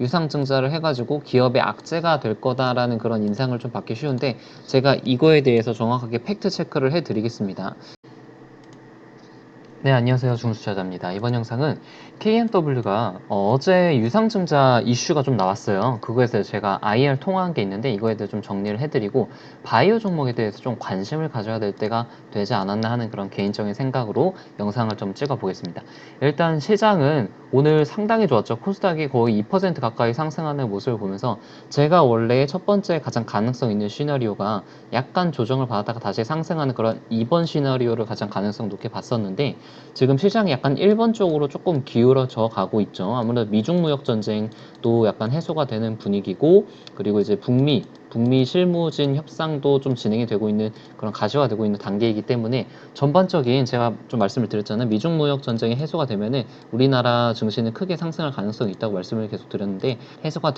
유상증자를 해가지고 기업의 악재가 될 거다라는 그런 인상을 좀 받기 쉬운데, 제가 이거에 대해서 정확하게 팩트 체크를 해드리겠습니다. 네, 안녕하세요. 중수차자입니다. 이번 영상은 KMW가 어제 유상증자 이슈가 좀 나왔어요. 그거에 대해서 제가 IR 통화한 게 있는데 이거에 대해서 좀 정리를 해드리고, 바이오 종목에 대해서 좀 관심을 가져야 될 때가 되지 않았나 하는 그런 개인적인 생각으로 영상을 좀 찍어 보겠습니다. 일단 시장은 오늘 상당히 좋았죠. 코스닥이 거의 2% 가까이 상승하는 모습을 보면서, 제가 원래 첫 번째 가장 가능성 있는 시나리오가 약간 조정을 받았다가 다시 상승하는 그런 2번 시나리오를 가장 가능성 높게 봤었는데, 지금 시장이 약간 1번 쪽으로 조금 기울어져 가고 있죠. 아무래도 미중 무역 전쟁도 약간 해소가 되는 분위기고, 그리고 이제 북미 실무진 협상도 좀 진행이 되고 있는 그런 가시화되고 있는 단계이기 때문에, 전반적인, 제가 좀 말씀을 드렸잖아요. 미중 무역 전쟁이 해소가 되면은 우리나라 증시는 크게 상승할 가능성이 있다고 말씀을 계속 드렸는데, 해소가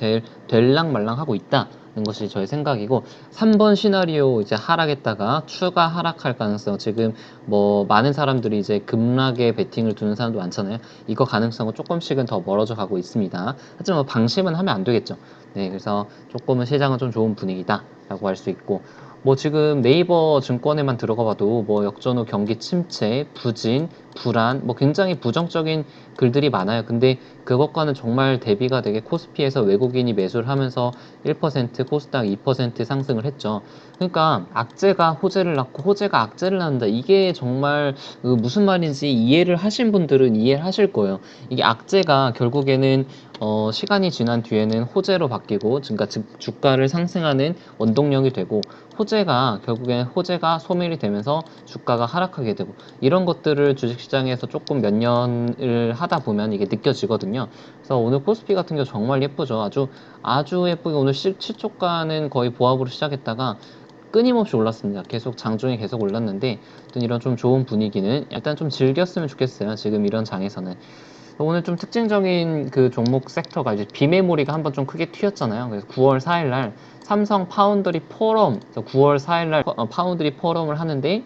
될랑 말랑 하고 있다는 것이 저의 생각이고, 3번 시나리오 이제 하락했다가 추가 하락할 가능성, 지금 뭐 많은 사람들이 이제 급락에 베팅을 두는 사람도 많잖아요. 이거 가능성은 조금씩은 더 멀어져 가고 있습니다. 하지만 뭐 방심은 하면 안 되겠죠. 네, 그래서 조금은 시장은 좀 좋은 분위기다 라고 할 수 있고, 뭐 지금 네이버 증권에만 들어가 봐도 뭐 역전후 경기 침체, 부진, 불안, 뭐 굉장히 부정적인 글들이 많아요. 근데 그것과는 정말 대비가 되게 코스피에서 외국인이 매수를 하면서 1%, 코스닥 2% 상승을 했죠. 그러니까 악재가 호재를 낳고 호재가 악재를 낳는다. 이게 정말 무슨 말인지 이해를 하신 분들은 이해를 하실 거예요. 이게 악재가 결국에는 시간이 지난 뒤에는 호재로 바뀌고, 그러니까 주가를 상승하는 원동력이 되고, 호재가 결국엔 호재가 소멸이 되면서 주가가 하락하게 되고, 이런 것들을 주식시장에서 조금 몇 년을 하다 보면 이게 느껴지거든요. 그래서 오늘 코스피 같은 경우 정말 예쁘죠. 아주 예쁘게 오늘 시초가는 거의 보합으로 시작했다가 끊임없이 올랐습니다. 계속 장중에 계속 올랐는데, 이런 좀 좋은 분위기는 일단 좀 즐겼으면 좋겠어요. 지금 이런 장에서는. 오늘 좀 특징적인 그 종목 섹터가 이제 비메모리가 한번 좀 크게 튀었잖아요. 그래서 9월 4일날 삼성 파운드리 포럼, 9월 4일날 파운드리 포럼을 하는데,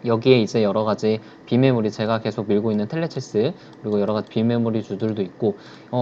여기에 이제 여러 가지 비메모리, 제가 계속 밀고 있는 텔레체스, 그리고 여러 가지 비메모리 주들도 있고,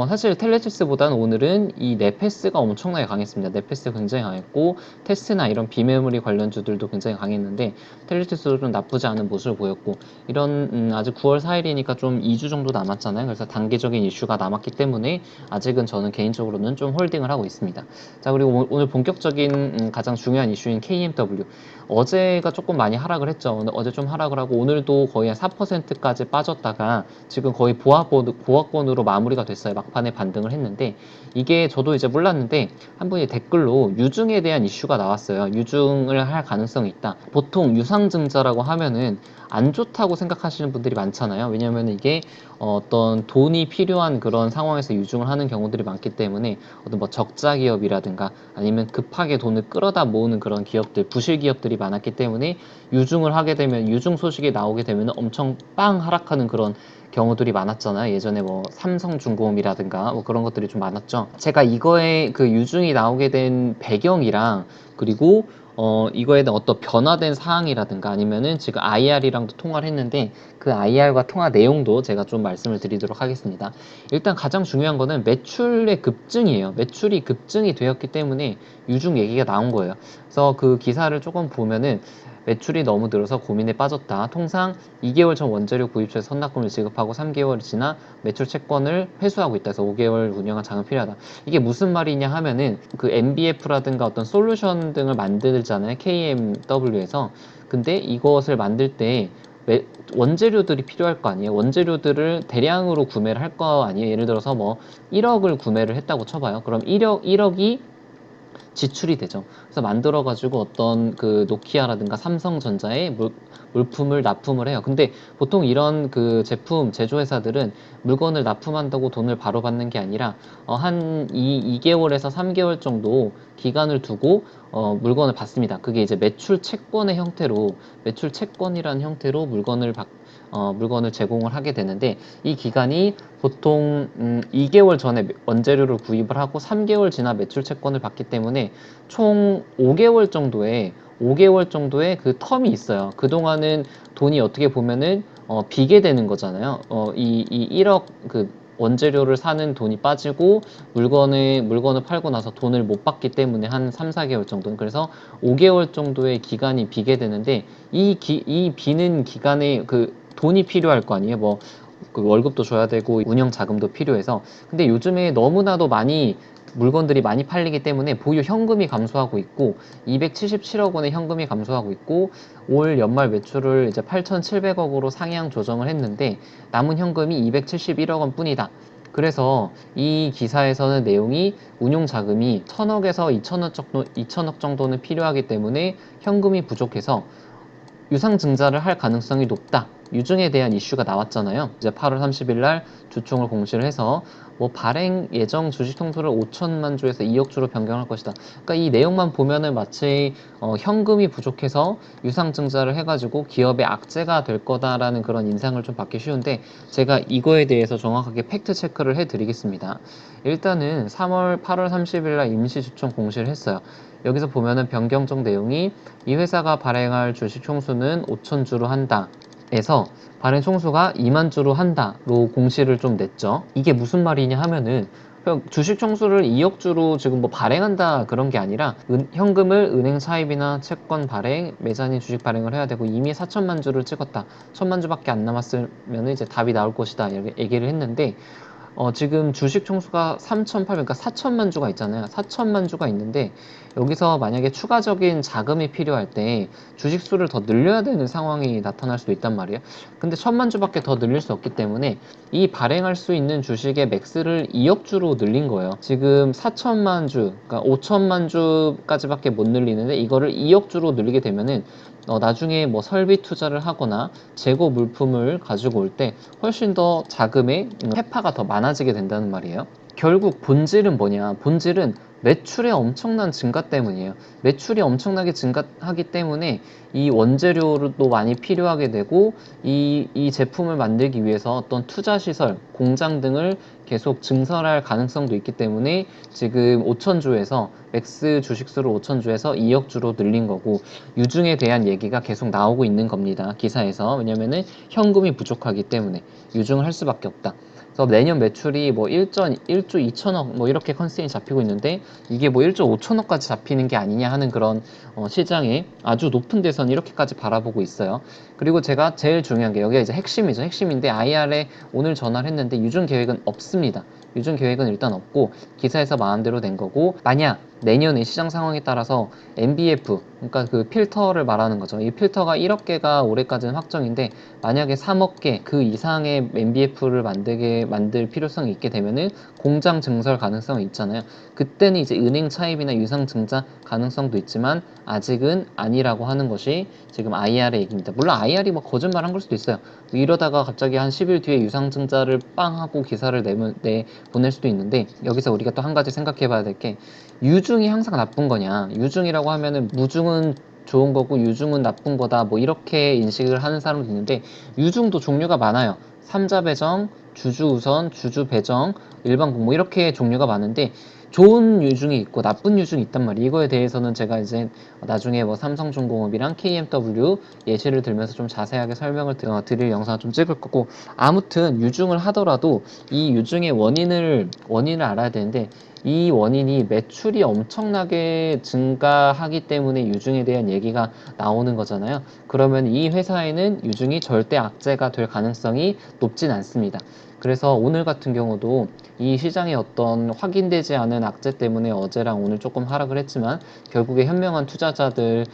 사실 텔레체스보다는 오늘은 이 네페스가 엄청나게 강했습니다. 네페스 굉장히 강했고, 테스나 이런 비메모리 관련주들도 굉장히 강했는데, 텔레체스도 좀 나쁘지 않은 모습을 보였고, 이런 아직 9월 4일이니까 좀 2주 정도 남았잖아요. 그래서 단기적인 이슈가 남았기 때문에 아직은 저는 개인적으로는 좀 홀딩을 하고 있습니다. 자, 그리고 오늘 본격적인 가장 중요한 이슈인 KMW. 어제가 조금 많이 하락을 했죠. 어제 좀 하락을 하고 오늘도 거의 한 4%까지 빠졌다가 지금 거의 보합권으로 마무리가 됐어요. 막판에 반등을 했는데, 이게 저도 이제 몰랐는데 한 분이 댓글로 유증에 대한 이슈가 나왔어요. 유증을 할 가능성이 있다. 보통 유상증자라고 하면은 안 좋다고 생각하시는 분들이 많잖아요. 왜냐면 이게 어떤 돈이 필요한 그런 상황에서 유증을 하는 경우들이 많기 때문에, 어떤 뭐 적자 기업이라든가 아니면 급하게 돈을 끌어다 모으는 그런 기업들, 부실 기업들이 많았기 때문에, 유증을 하게 되면, 유증 소식이 나오게 되면 엄청 빵 하락하는 그런 경우들이 많았잖아요. 예전에 뭐 삼성중공업이라든가 뭐 그런 것들이 좀 많았죠. 제가 이거에 그 유증이 나오게 된 배경이랑, 그리고 이거에 대한 어떤 변화된 사항이라든가 아니면은 지금 IR이랑도 통화를 했는데, 그 IR과 통화 내용도 제가 좀 말씀을 드리도록 하겠습니다. 일단 가장 중요한 거는 매출의 급증이에요. 매출이 급증이 되었기 때문에 유증 얘기가 나온 거예요. 그래서 그 기사를 조금 보면은, 매출이 너무 늘어서 고민에 빠졌다. 통상 2개월 전 원재료 구입처에서 선납금을 지급하고 3개월이 지나 매출 채권을 회수하고 있다. 그래서 5개월 운영한 자금이 필요하다. 이게 무슨 말이냐 하면은, 그 MBF라든가 어떤 솔루션 등을 만들잖아요. KMW에서. 근데 이것을 만들 때 원재료들이 필요할 거 아니에요. 원재료들을 대량으로 구매를 할 거 아니에요. 예를 들어서 뭐 1억을 구매를 했다고 쳐봐요. 그럼 1억이 지출이 되죠. 그래서 만들어가지고 어떤 그 노키아라든가 삼성전자에 물품을 납품을 해요. 근데 보통 이런 그 제품 제조회사들은 물건을 납품한다고 돈을 바로 받는 게 아니라 한 2개월에서 3개월 정도 기간을 두고 물건을 받습니다. 그게 이제 매출 채권의 형태로, 매출 채권이라는 형태로 물건을 제공을 하게 되는데, 이 기간이 보통 2개월 전에 원재료를 구입을 하고 3개월 지나 매출 채권을 받기 때문에 총 5개월 정도의 그 텀이 있어요. 그동안은 돈이 어떻게 보면은 비게 되는 거잖아요. 이 1억 그 원재료를 사는 돈이 빠지고 물건을 팔고 나서 돈을 못 받기 때문에 한 3, 4개월 정도는, 그래서 5개월 정도의 기간이 비게 되는데, 이 비는 기간에 그 돈이 필요할 거 아니에요. 뭐 그 월급도 줘야 되고 운영 자금도 필요해서. 근데 요즘에 너무나도 물건들이 많이 팔리기 때문에 보유 현금이 감소하고 있고, 277억 원의 현금이 감소하고 있고, 올 연말 매출을 이제 8,700억으로 상향 조정을 했는데 남은 현금이 271억 원 뿐이다. 그래서 이 기사에서는 내용이 운용 자금이 1,000억에서 2천억 정도는 필요하기 때문에 현금이 부족해서 유상증자를 할 가능성이 높다. 유증에 대한 이슈가 나왔잖아요. 이제 8월 30일 날 주총을 공시를 해서 뭐 발행 예정 주식 통수를 5천만 주에서 2억 주로 변경할 것이다. 그러니까 이 내용만 보면은 마치 현금이 부족해서 유상증자를 해가지고 기업의 악재가 될 거다라는 그런 인상을 좀 받기 쉬운데, 제가 이거에 대해서 정확하게 팩트 체크를 해드리겠습니다. 일단은 8월 30일 날 임시 주총 공시를 했어요. 여기서 보면은 변경적 내용이, 이 회사가 발행할 주식 총수는 5천 주로 한다 에서 발행 총수가 2만 주로 한다로 공시를 좀 냈죠. 이게 무슨 말이냐 하면은, 주식 총수를 2억 주로 지금 뭐 발행한다 그런 게 아니라, 현금을 은행 차입이나 채권 발행, 매자닌 주식 발행을 해야 되고, 이미 4천만 주를 찍었다. 1천만 주밖에 안 남았으면 이제 답이 나올 것이다. 이렇게 얘기를 했는데, 지금 주식 총수가 3,800, 그러니까 4천만 주가 있잖아요. 4천만 주가 있는데, 여기서 만약에 추가적인 자금이 필요할 때 주식 수를 더 늘려야 되는 상황이 나타날 수도 있단 말이에요. 근데 1,000만 주밖에 더 늘릴 수 없기 때문에 이 발행할 수 있는 주식의 맥스를 2억 주로 늘린 거예요. 지금 4천만 주, 그러니까 5천만 주까지밖에 못 늘리는데, 이거를 2억 주로 늘리게 되면은 나중에 뭐 설비 투자를 하거나 재고 물품을 가지고 올 때 훨씬 더 자금의 회파가 더 많아지게 된다는 말이에요. 결국 본질은 뭐냐? 본질은 매출의 엄청난 증가 때문이에요. 매출이 엄청나게 증가하기 때문에 이 원재료도 많이 필요하게 되고, 이 제품을 만들기 위해서 어떤 투자 시설, 공장 등을 계속 증설할 가능성도 있기 때문에 지금 5천주에서 맥스 주식수를 5천주에서 2억 주로 늘린 거고, 유증에 대한 얘기가 계속 나오고 있는 겁니다. 기사에서. 왜냐면은 현금이 부족하기 때문에 유증을 할 수밖에 없다. 그래서 내년 매출이 뭐 1조 2천억 뭐 이렇게 컨센이 잡히고 있는데, 이게 뭐 1조 5천억까지 잡히는 게 아니냐 하는 그런 시장에 아주 높은 데선 이렇게까지 바라보고 있어요. 그리고 제가 제일 중요한 게, 여기가 이제 핵심이죠. 핵심인데, IR에 오늘 전화를 했는데 유증 계획은 없습니다. 유증 계획은 일단 없고, 기사에서 마음대로 된 거고, 만약 내년에 시장 상황에 따라서 MBF, 그러니까 그 필터를 말하는 거죠. 이 필터가 1억 개가 올해까지는 확정인데, 만약에 3억 개 그 이상의 MBF를 만들 필요성이 있게 되면은 공장 증설 가능성이 있잖아요. 그때는 이제 은행 차입이나 유상 증자 가능성도 있지만 아직은 아니라고 하는 것이 지금 IR의 얘기입니다. 물론 IR이 뭐 거짓말 한 걸 수도 있어요. 이러다가 갑자기 한 10일 뒤에 유상 증자를 빵 하고 기사를 보낼 수도 있는데, 여기서 우리가 또 한 가지 생각해 봐야 될 게, 유증이 항상 나쁜 거냐? 유증이라고 하면은 무증은 좋은 거고 유증은 나쁜 거다, 뭐 이렇게 인식을 하는 사람도 있는데, 유증도 종류가 많아요. 삼자 배정, 주주 우선, 주주 배정, 일반국, 뭐 이렇게 종류가 많은데, 좋은 유증이 있고 나쁜 유증이 있단 말이에요. 이거에 대해서는 제가 이제 나중에 뭐 삼성중공업이랑 KMW 예시를 들면서 좀 자세하게 설명을 드릴 영상을 좀 찍을 거고, 아무튼 유증을 하더라도 이 유증의 원인을 알아야 되는데, 이 원인이 매출이 엄청나게 증가하기 때문에 유증에 대한 얘기가 나오는 거잖아요. 그러면 이 회사에는 유증이 절대 악재가 될 가능성이 높진 않습니다. 그래서 오늘 같은 경우도 이 시장의 어떤 확인되지 않은 악재 때문에 어제랑 오늘 조금 하락을 했지만, 결국에 현명한 투자자들이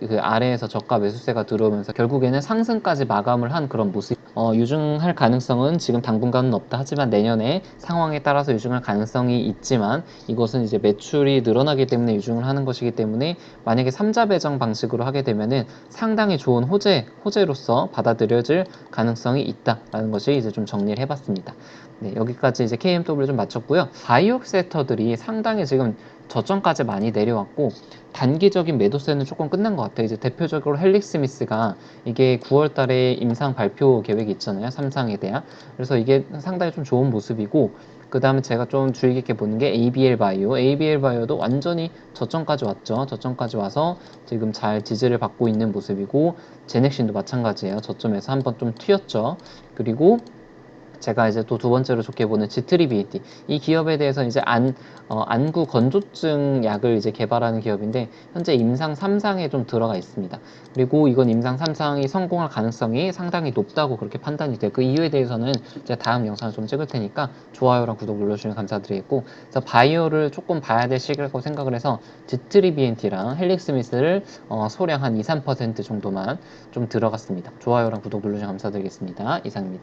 그 아래에서 저가 매수세가 들어오면서 결국에는 상승까지 마감을 한 그런 모습. 유증할 가능성은 지금 당분간은 없다. 하지만 내년에 상황에 따라서 유증할 가능성이 있지만, 이것은 이제 매출이 늘어나기 때문에 유증을 하는 것이기 때문에, 만약에 삼자 배정 방식으로 하게 되면은 상당히 좋은 호재로서 받아들여질 가능성이 있다라는 것이 이제 좀 정리를 해봤습니다. 네, 여기까지 이제 KMW 좀 마쳤고요. 바이오 섹터들이 상당히 지금 저점까지 많이 내려왔고, 단기적인 매도세는 조금 끝난 것 같아요. 이제 대표적으로 헬릭스미스가 이게 9월 달에 임상 발표 계획이 있잖아요. 삼상에 대한. 그래서 이게 상당히 좀 좋은 모습이고, 그 다음에 제가 좀 주의 깊게 보는 게 ABL 바이오. ABL 바이오도 완전히 저점까지 왔죠. 저점까지 와서 지금 잘 지지를 받고 있는 모습이고, 제넥신도 마찬가지예요. 저점에서 한번 좀 튀었죠. 그리고 제가 이제 또 두 번째로 좋게 보는 지트리비티, 이 기업에 대해서 이제 안구 건조증 약을 이제 개발하는 기업인데 현재 임상 3상에 좀 들어가 있습니다. 그리고 이건 임상 3상이 성공할 가능성이 상당히 높다고 그렇게 판단이 돼요. 그 이유에 대해서는 제가 다음 영상을 좀 찍을 테니까 좋아요랑 구독 눌러주시면 감사드리겠고, 그래서 바이오를 조금 봐야 될 시기라고 생각을 해서 지트리비엔티랑 헬릭스미스를 소량 한 2, 3% 정도만 좀 들어갔습니다. 좋아요랑 구독 눌러주시면 감사드리겠습니다. 이상입니다.